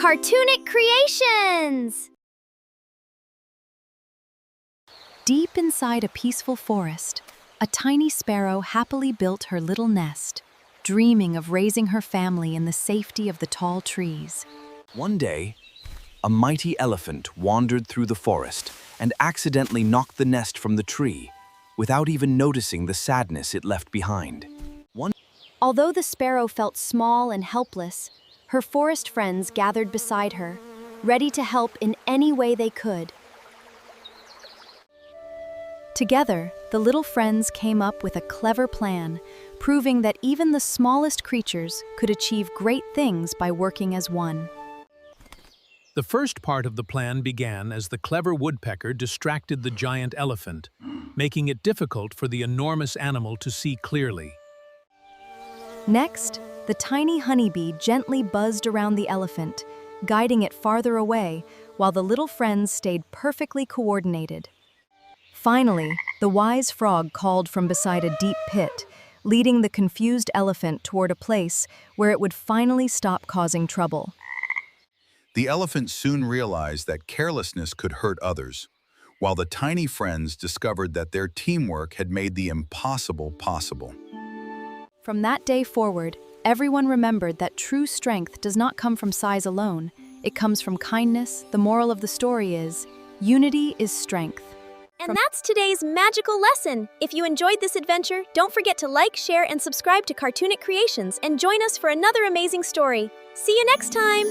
Cartoonic Creations! Deep inside a peaceful forest, a tiny sparrow happily built her little nest, dreaming of raising her family in the safety of the tall trees. One day, a mighty elephant wandered through the forest and accidentally knocked the nest from the tree, without even noticing the sadness it left behind. Although the sparrow felt small and helpless, her forest friends gathered beside her, ready to help in any way they could. Together, the little friends came up with a clever plan, proving that even the smallest creatures could achieve great things by working as one. The first part of the plan began as the clever woodpecker distracted the giant elephant, making it difficult for the enormous animal to see clearly. Next, the tiny honeybee gently buzzed around the elephant, guiding it farther away, while the little friends stayed perfectly coordinated. Finally, the wise frog called from beside a deep pit, leading the confused elephant toward a place where it would finally stop causing trouble. The elephant soon realized that carelessness could hurt others, while the tiny friends discovered that their teamwork had made the impossible possible. From that day forward, everyone remembered that true strength does not come from size alone. It comes from kindness. The moral of the story is, unity is strength. And that's today's magical lesson. If you enjoyed this adventure, don't forget to like, share, and subscribe to Cartoonic Creations and join us for another amazing story. See you next time!